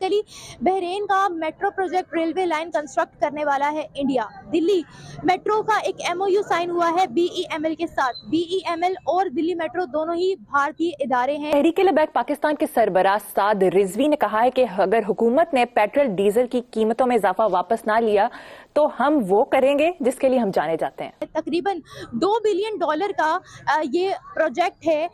Basically Bahrain का metro project railway line construct करने वाला है इंडिया। दिल्ली मेट्रो का एक एमओयू साइन हुआ है बीईएमएल के साथ। बीईएमएल और दिल्ली मेट्रो दोनों ही भारतीय इदारे हैं। तहरीक लेबैक पाकिस्तान के सरबराह साद रिजवी ने कहा है कि अगर हुकूमत ने पेट्रोल डीजल की कीमतों में इजाफा वापस ना लिया तो हम वो करेंगे जिसके लिए हम जाने जाते हैं। तकरीबन $2 बिलियन का ये प्रोजेक्ट है।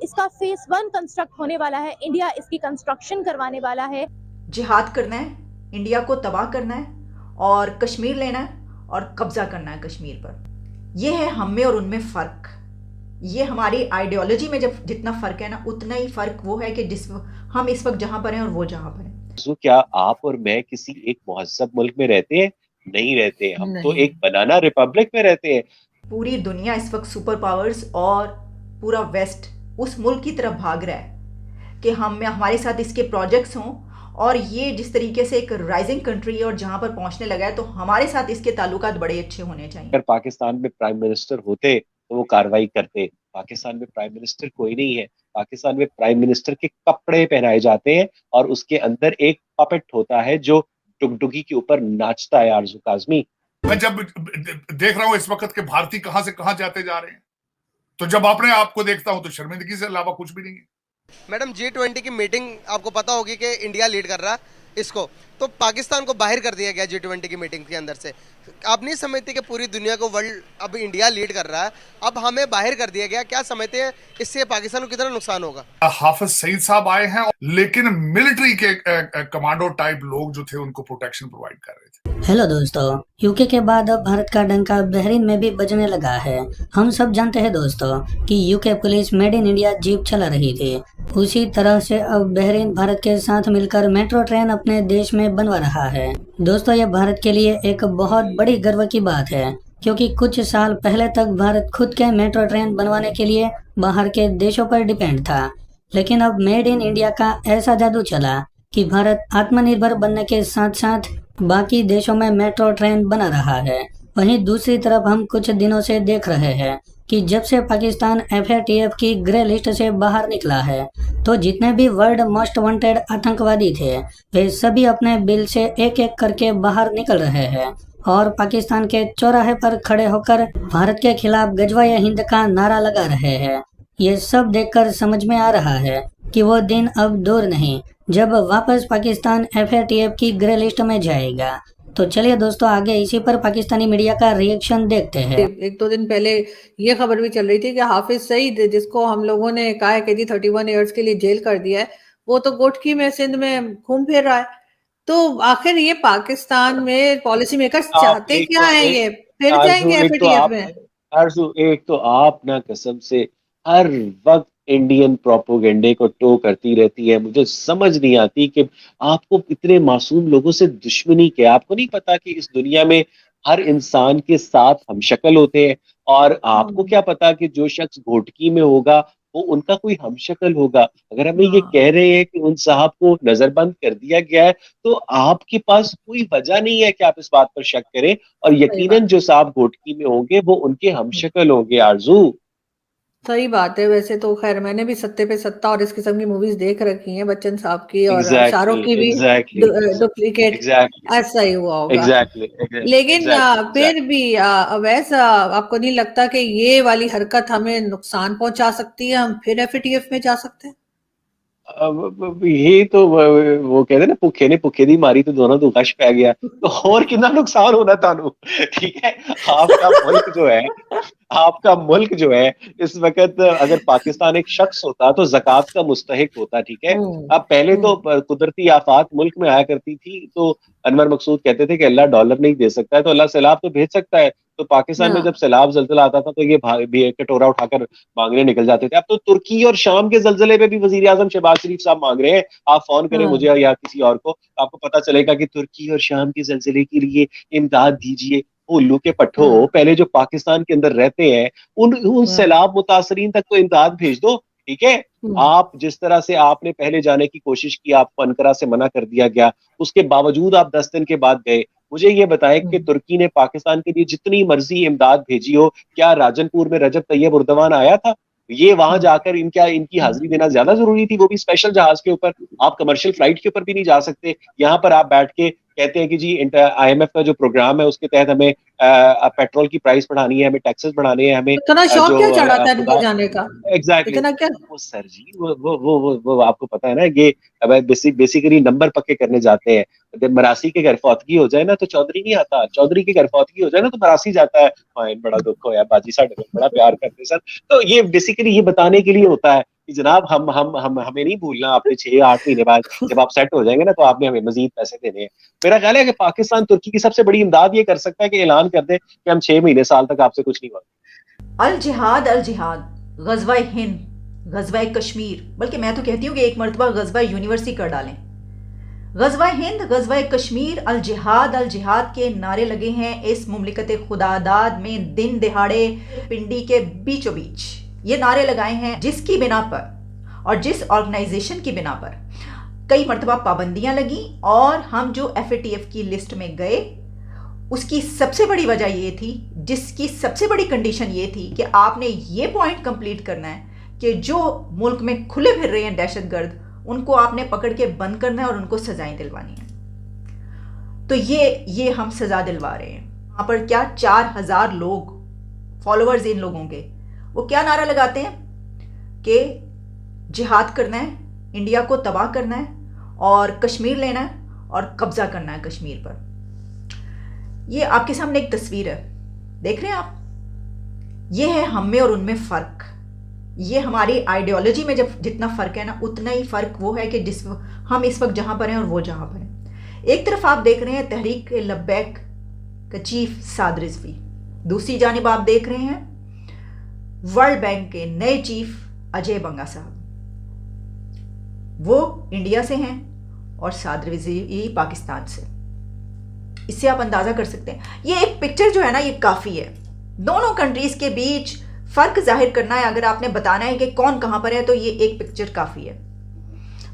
इसका फेज 1 कंस्ट्रक्ट होने वाला है। इंडिया इसकी कंस्ट्रक्शन करवाने वाला है। जिहाद करना है, इंडिया को तबाह करना है और कश्मीर लेना है और कब्जा करना है कश्मीर पर। यह है हम में और उनमें फ़र्क। ये हमारी आइडियोलॉजी में जब जितना फ़र्क है ना, उतना ही फ़र्क वो है कि जिस हम इस वक्त जहाँ पर हैं और वो जहाँ पर हैं। तो क्या आप और मैं किसी एक महज़्ज़ब मुल्क में रहते हैं? नहीं रहते। हम तो एक बनाना रिपब्लिक में रहते हैं। पूरी दुनिया इस वक्त सुपर पावर्स और पूरा वेस्ट उस मुल्क की तरफ भाग रहा है कि हमारे साथ इसके प्रोजेक्ट्स हों, और ये जिस तरीके से एक राइजिंग कंट्री है और जहां पर पहुंचने लगा है, तो हमारे साथ इसके ताल्लुकात बड़े अच्छे होने चाहिए। अगर पाकिस्तान में प्राइम मिनिस्टर होते तो वो कार्रवाई करते। पाकिस्तान में प्राइम मिनिस्टर कोई नहीं है। पाकिस्तान में प्राइम मिनिस्टर के कपड़े पहनाए जाते हैं और उसके अंदर एक पपेट होता है जो डुगडुगी के ऊपर नाचता है। आरजू काजमी, मैं जब देख रहा हूं इस वक्त के भारतीय कहां से कहां जाते जा रहे हैं, तो जब अपने आप को देखता हूं तो शर्मिंदगी से अलावा कुछ भी नहीं है। मैडम G20 की मीटिंग आपको पता होगी कि इंडिया लीड कर रहा है इसको, तो पाकिस्तान को बाहर कर दिया गया G20 की मीटिंग के अंदर से। आप नहीं समझते कि पूरी दुनिया को वर्ल्ड अब इंडिया लीड कर रहा है, अब हमें बाहर कर दिया गया? क्या समझते हैं इससे पाकिस्तान को कितना नुकसान होगा? हाफिज सईद साहब आए हैं, लेकिन मिलिट्री के कमांडो टाइप लोग जो थे उनको प्रोटेक्शन प्रोवाइड कर रहे थे। हेलो दोस्तों, यूके के बाद अब भारत का डंका बहरीन में भी बजने लगा है। हम सब जानते हैं दोस्तों कि UK police made in India jeep चला रही थी। उसी तरह से अब बहरीन भारत के साथ मिलकर मेट्रो ट्रेन अपने देश में बनवा रहा है। दोस्तों, ये भारत के लिए एक बहुत बड़ी गर्व की बात है, क्योंकि कुछ साल पहले तक भारत खुद के मेट्रो ट्रेन बनवाने के लिए बाहर के देशों पर डिपेंड था। लेकिन अब मेड इन इंडिया का ऐसा जादू चला कि भारत आत्मनिर्भर बनने के साथ साथ बाकी देशों में मेट्रो ट्रेन बना रहा है। वहीं दूसरी तरफ हम कुछ दिनों से देख रहे हैं कि जब से पाकिस्तान FATF की ग्रे लिस्ट से बाहर निकला है, तो जितने भी वर्ल्ड मोस्ट वांटेड आतंकवादी थे वे सभी अपने बिल से एक एक करके बाहर निकल रहे हैं और पाकिस्तान के चौराहे पर खड़े होकर भारत के खिलाफ गजवाए हिंद का नारा लगा रहे हैं। ये सब देखकर समझ में आ रहा है कि वो दिन अब दूर नहीं जब वापस पाकिस्तान FATF की ग्रे लिस्ट में जाएगा। तो चलिए दोस्तों, आगे इसी पर पाकिस्तानी मीडिया का रिएक्शन देखते हैं। एक दो दिन पहले ये खबर भी चल रही थी कि हाफिज सईद, जिसको हम लोगों ने कहा है कि 31 ईयर्स के लिए जेल कर दिया है, वो तो गोटकी में सिंध में घूम फिर रहा है। तो आखिर ये पाकिस्तान में पॉलिसी मेकर्स चाहते क्या है? ये फिर जाएंगे FATF में? एक तो आप ना कसम से हर वक्त इंडियन प्रोपोगेंडे को टो करती रहती है। मुझे समझ नहीं आती कि आपको इतने मासूम लोगों से दुश्मनी क्या। आपको नहीं पता कि इस दुनिया में हर इंसान के साथ हम शक्ल होते हैं, और आपको क्या पता कि जो शख्स घोटकी में होगा वो उनका कोई हम शक्ल होगा। अगर हमें ये कह रहे हैं कि उन साहब को नजरबंद कर दिया गया है, तो आपके पास कोई वजह नहीं है कि आप इस बात पर शक करें। और यकीनन जो साहब घोटकी में होंगे वो उनके हम शक्ल होंगे। आरजू, सही बात है। वैसे तो खैर मैंने भी सत्ते पे सत्ता और इस किस्म की मूवीज देख रखी हैं, बच्चन साहब की और शाहरुख की भी। डुप्लीकेट ऐसा ही हुआ होगा। लेकिन फिर भी अवैस, आपको नहीं लगता कि ये वाली हरकत हमें नुकसान पहुंचा सकती है? हम फिर FATF में जा सकते हैं? ये तो वो कहते ना, भुखे ने भुखे दी मारी तो दोनों दो गश पै गया। तो और कितना नुकसान होना तानू। ठीक है, आपका मुल्क जो है इस वक्त, अगर पाकिस्तान एक शख्स होता तो ज़कात का मुस्तहिक होता। ठीक है, अब पहले तो कुदरती आफात मुल्क में आया करती थी, तो अनवर मकसूद कहते थे कि अल्लाह डॉलर नहीं दे सकता है तो अल्लाह सैलाब तो भेज सकता है। तो पाकिस्तान में जब सैलाब जल्जला आता था तो ये कटोरा उठाकर मांगने निकल जाते थे। अब तो तुर्की और शाम के जल्जले पे भी वजीर आजम शहबाज शरीफ साहब मांग रहे हैं। आप फोन करें मुझे या किसी और को, आपको पता चलेगा कि तुर्की और शाम के जल्जले के लिए इमदाद दीजिए। उल्लू के पट्टो, पहले जो पाकिस्तान के अंदर रहते हैं उन सैलाब मुतासरीन तक तो इमदाद भेज दो। ठीक है, आप जिस तरह से आपने पहले जाने की कोशिश की, आपको अनकरा से मना कर दिया गया, उसके बावजूद आप 10 दिन के बाद गए। मुझे ये बताएं कि तुर्की ने पाकिस्तान के लिए जितनी मर्जी इमदाद भेजी हो, क्या राजनपुर में रजब तैयब उर्दवान आया था? ये वहां जाकर इनकी हाजिरी देना ज्यादा जरूरी थी, वो भी स्पेशल जहाज के ऊपर। आप कमर्शियल फ्लाइट के ऊपर भी नहीं जा सकते। यहाँ पर आप बैठ के कहते हैं कि जी IMF का जो प्रोग्राम है उसके तहत हमें पेट्रोल की प्राइस बढ़ानी है, हमें टैक्सेस बढ़ाने हैं, हमें इतना शौक क्या चढ़ा था इनको जाने का? एग्जैक्टली इतना क्या? वो सर जी वो आपको पता है ना, ये बेसिकली नंबर पक्के करने जाते हैं। जब मरासी के घर फौतगी हो जाए ना तो चौधरी नहीं आता, चौधरी के घर फौतगी हो जाए ना तो मरासी जाता है। फाइन, बड़ा दुख हो यार बाजी, साढ़े लोग बड़ा प्यार करते सर। तो ये बेसिकली ये बताने के लिए होता है कि जनाब हम हमें नहीं भूलना, आपने 6-8 महीने बाद जब आप सेट हो जाएंगे ना तो आपने हमें मजीद पैसे देने हैं। मेरा ख्याल है कि पाकिस्तान तुर्की की सबसे बड़ी इमदाद ये कर सकता है कि ऐलान कर दे कि हम 6 महीने साल तक आपसे कुछ नहीं मांगेंगे। अल जिहाद, गजवा हिंद, गजवा कश्मीर, बल्कि मैं तो कहती हूँ कि एक मरतबा गजवा यूनिवर्सिटी कर डालें। गजवा हिंद, गजवा कश्मीर, अल जिहाद के नारे लगे हैं इस मुमलिकत खुदादाद में दिन दिहाड़े पिंडी के बीचों बीच। ये नारे लगाए हैं जिसकी बिना पर और जिस ऑर्गेनाइजेशन की बिना पर कई मरतबा पाबंदियां लगी और हम जो FATF की लिस्ट में गए उसकी सबसे बड़ी वजह ये थी, जिसकी सबसे बड़ी कंडीशन ये थी कि आपने ये पॉइंट कंप्लीट करना है कि जो मुल्क में खुले फिर रहे हैं दहशतगर्द, उनको आपने पकड़ के बंद करना है और उनको सजाएं दिलवानी है। तो ये हम सजा दिलवा रहे हैं। वहां पर क्या 4000 लोग फॉलोअर्स इन लोगों के, वो क्या नारा लगाते हैं कि जिहाद करना है, इंडिया को तबाह करना है और कश्मीर लेना है और कब्जा करना है कश्मीर पर। ये आपके सामने एक तस्वीर है, देख रहे हैं आप? ये है हम में और उनमें फर्क। ये हमारी आइडियोलॉजी में जब जितना फर्क है ना, उतना ही फर्क वो है कि जिस हम इस वक्त जहां पर हैं और वो जहां पर हैं। एक तरफ आप देख रहे हैं तहरीक लब्बैक का चीफ साद रिजवी, दूसरी जानिब आप देख रहे हैं वर्ल्ड बैंक के नए चीफ अजय बंगा साहब। वो इंडिया से हैं और साद रिजवी पाकिस्तान से। इससे आप अंदाजा कर सकते हैं। ये एक पिक्चर जो है ना, ये काफी है। दोनों कंट्रीज के बीच फर्क जाहिर करना है, अगर आपने बताना है कि कौन कहां पर है, तो ये एक पिक्चर काफी है।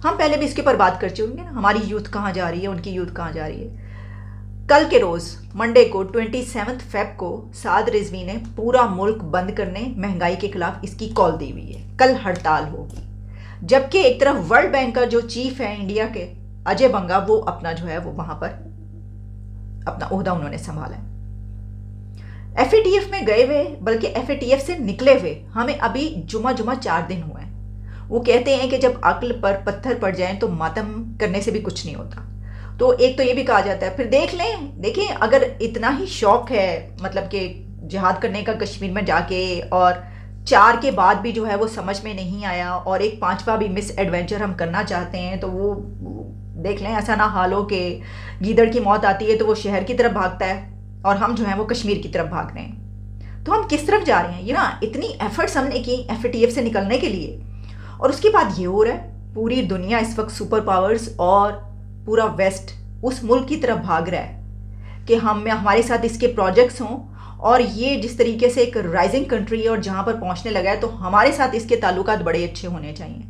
हम पहले भी इसके ऊपर बात कर चुके हैं ना, हमारी यूथ कहां जा रही है, उनकी यूथ कहां जा रही है। कल के रोज मंडे को 27 फेब को साद रिजवी ने पूरा मुल्क बंद करने, महंगाई के खिलाफ इसकी कॉल दी हुई है। कल हड़ताल होगी। जबकि एक तरफ वर्ल्ड बैंक का जो चीफ है इंडिया के अजय बंगा, वो अपना जो है वो वहां पर अपना ओहदा उन्होंने संभाला है। FATF में गए हुए, बल्कि FATF से निकले हुए हमें अभी जुमा 4 दिन हुए हैं। वो कहते हैं कि जब अक्ल पर पत्थर पड़ जाएं तो मातम करने से भी कुछ नहीं होता। तो एक तो ये भी कहा जाता है। फिर देखें अगर इतना ही शौक है मतलब कि जिहाद करने का कश्मीर में जाके, और 4 के बाद भी जो है वो समझ में नहीं आया और एक 5वां भी मिस एडवेंचर हम करना चाहते हैं, तो वो देख लें। ऐसा ना हाल हो कि गीदड़ की मौत आती है तो वो शहर की तरफ भागता है और हम जो है वो कश्मीर की तरफ भाग रहे हैं। तो हम किस तरफ जा रहे हैं? ये ना इतनी एफर्ट्स हमने की FATF से निकलने के लिए, और उसके बाद ये हो रहा है पूरी दुनिया इस वक्त सुपर पावर्स और पूरा वेस्ट उस मुल्क की तरफ भाग रहा है कि हमारे साथ इसके प्रोजेक्ट्स हों, और ये जिस तरीके से एक राइजिंग कंट्री और जहाँ पर पहुँचने लगा है, तो हमारे साथ इसके ताल्लुकात बड़े अच्छे होने चाहिए।